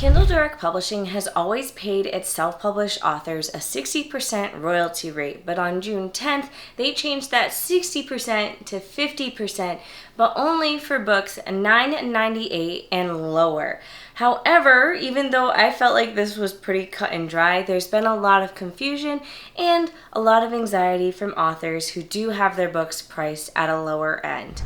Kindle Direct Publishing has always paid its self-published authors a 60% royalty rate, but on June 10th, they changed that 60% to 50%, but only for books $9.98 and lower. However, even though I felt like this was pretty cut and dry, there's been a lot of confusion and a lot of anxiety from authors who do have their books priced at a lower end.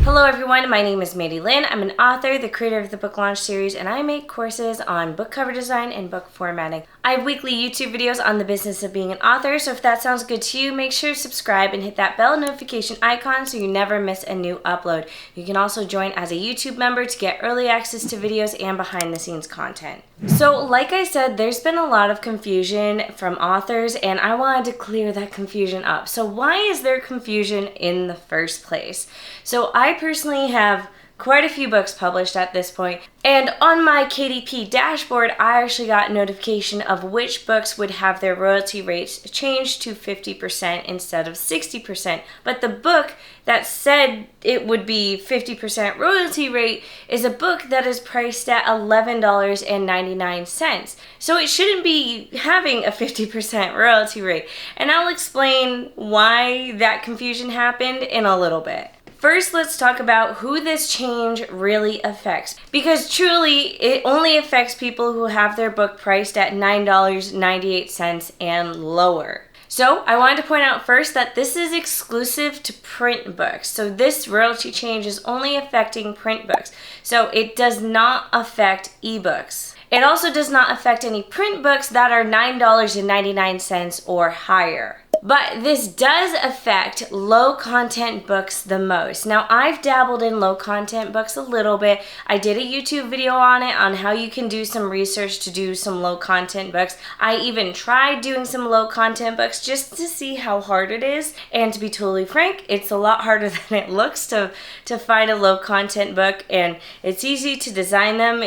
Hello everyone, my name is Mandi Lynn. I'm an author, the creator of the book launch series, and I make courses on book cover design and book formatting. I have weekly YouTube videos on the business of being an author, so if that sounds good to you, make sure to subscribe and hit that bell notification icon so you never miss a new upload. You can also join as a YouTube member to get early access to videos and behind the scenes content. So like I said, there's been a lot of confusion from authors and I wanted to clear that confusion up. So why is there confusion in the first place? So I personally have quite a few books published at this point, and on my KDP dashboard I actually got notification of which books would have their royalty rates changed to 50% instead of 60%, but the book that said it would be 50% royalty rate is a book that is priced at $11.99, so it shouldn't be having a 50% royalty rate, and I'll explain why that confusion happened in a little bit. First, let's talk about who this change really affects, because truly it only affects people who have their book priced at $9.98 and lower. So I wanted to point out first that this is exclusive to print books. So this royalty change is only affecting print books. So it does not affect ebooks. It also does not affect any print books that are $9.99 or higher. But this does affect low content books the most. Now I've dabbled in low content books a little bit. I did a YouTube video on it on how you can do some research to do some low content books. I even tried doing some low content books just to see how hard it is. And to be totally frank, it's a lot harder than it looks to find a low content book, and it's easy to design them.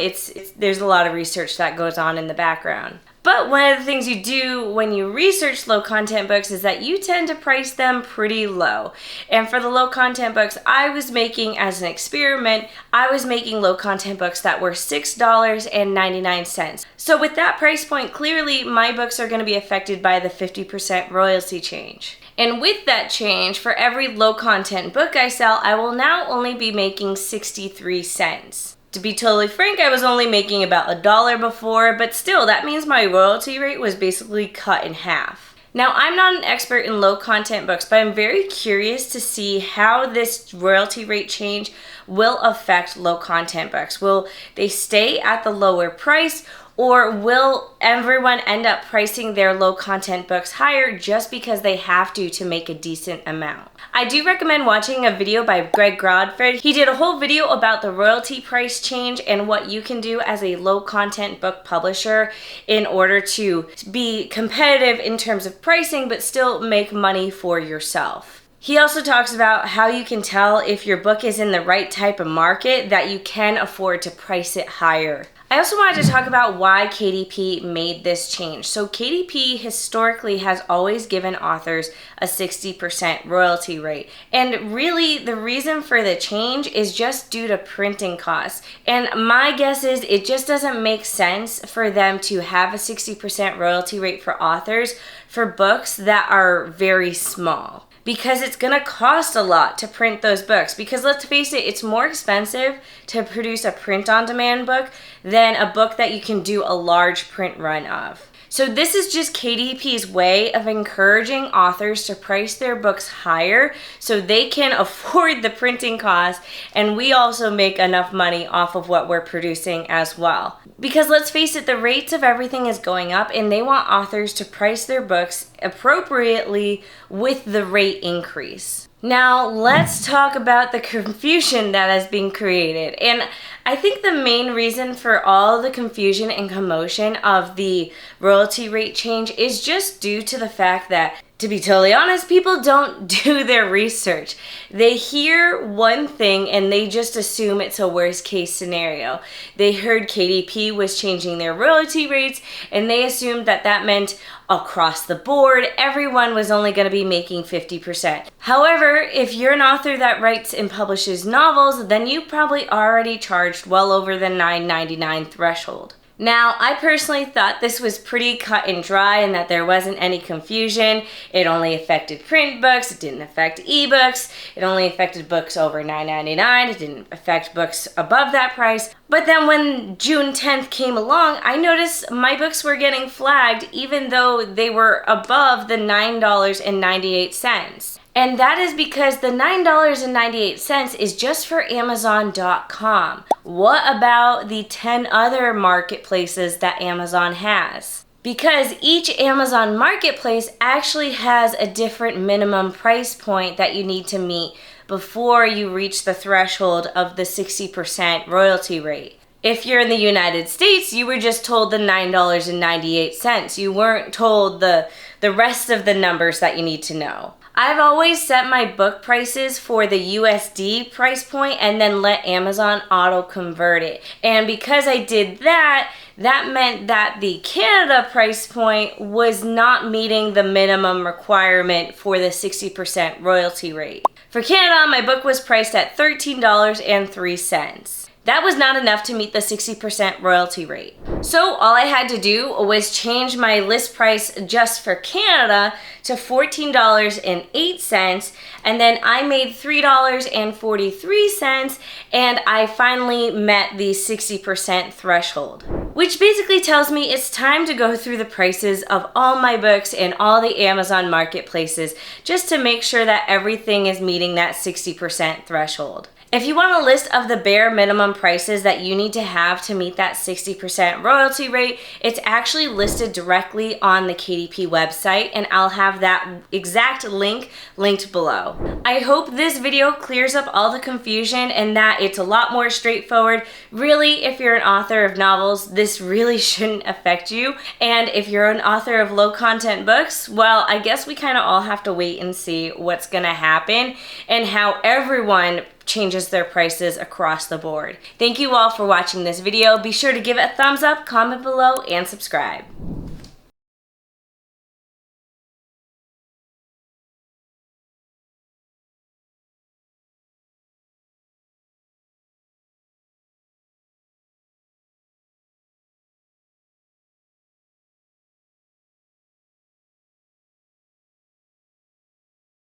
There's a lot of research that goes on in the background. But one of the things you do when you research low content books is that you tend to price them pretty low. And for the low content books I was making as an experiment, I was making low content books that were $6.99. So with that price point, clearly my books are going to be affected by the 50% royalty change. And with that change, for every low content book I sell, I will now only be making 63 cents. To be totally frank, I was only making about $1 before, but still, that means my royalty rate was basically cut in half. Now, I'm not an expert in low content books, but I'm very curious to see how this royalty rate change will affect low content books. Will they stay at the lower price, or will everyone end up pricing their low content books higher just because they have to make a decent amount? I do recommend watching a video by Greg Godfred. He did a whole video about the royalty price change and what you can do as a low content book publisher in order to be competitive in terms of pricing but still make money for yourself. He also talks about how you can tell if your book is in the right type of market that you can afford to price it higher. I also wanted to talk about why KDP made this change. So KDP historically has always given authors a 60% royalty rate. And really the reason for the change is just due to printing costs. And my guess is it just doesn't make sense for them to have a 60% royalty rate for authors for books that are very small, because it's gonna cost a lot to print those books. Because let's face it, it's more expensive to produce a print-on-demand book than a book that you can do a large print run of. So this is just KDP's way of encouraging authors to price their books higher so they can afford the printing costs, and we also make enough money off of what we're producing as well. Because let's face it, the rates of everything is going up and they want authors to price their books appropriately with the rate increase. Now let's talk about the confusion that has been created. And I think the main reason for all the confusion and commotion of the royalty rate change is just due to the fact that To be totally honest, people don't do their research. They hear one thing and they just assume it's a worst case scenario. They heard KDP was changing their royalty rates and they assumed that that meant across the board, everyone was only going to be making 50%. However, if you're an author that writes and publishes novels, then you probably already charged well over the $9.99 threshold. Now, I personally thought this was pretty cut and dry and that there wasn't any confusion. It only affected print books, it didn't affect ebooks, it only affected books over $9.99, it didn't affect books above that price. But then when June 10th came along, I noticed my books were getting flagged even though they were above the $9.98. And that is because the $9.98 is just for Amazon.com. What about the 10 other marketplaces that Amazon has? Because each Amazon marketplace actually has a different minimum price point that you need to meet before you reach the threshold of the 60% royalty rate. If you're in the United States, you were just told the $9.98. You weren't told the rest of the numbers that you need to know. I've always set my book prices for the USD price point and then let Amazon auto convert it. And because I did that, that meant that the Canada price point was not meeting the minimum requirement for the 60% royalty rate. For Canada, my book was priced at $13.03. That was not enough to meet the 60% royalty rate. So all I had to do was change my list price just for Canada to $14.08, and then I made $3.43, and I finally met the 60% threshold. Which basically tells me it's time to go through the prices of all my books in all the Amazon marketplaces just to make sure that everything is meeting that 60% threshold. If you want a list of the bare minimum prices that you need to have to meet that 60% royalty rate, it's actually listed directly on the KDP website, and I'll have that exact link linked below. I hope this video clears up all the confusion and that it's a lot more straightforward. Really, if you're an author of novels, this really shouldn't affect you. And if you're an author of low content books, well, I guess we kind of all have to wait and see what's gonna happen and how everyone changes their prices across the board. Thank you all for watching this video. Be sure to give it a thumbs up, comment below, and subscribe.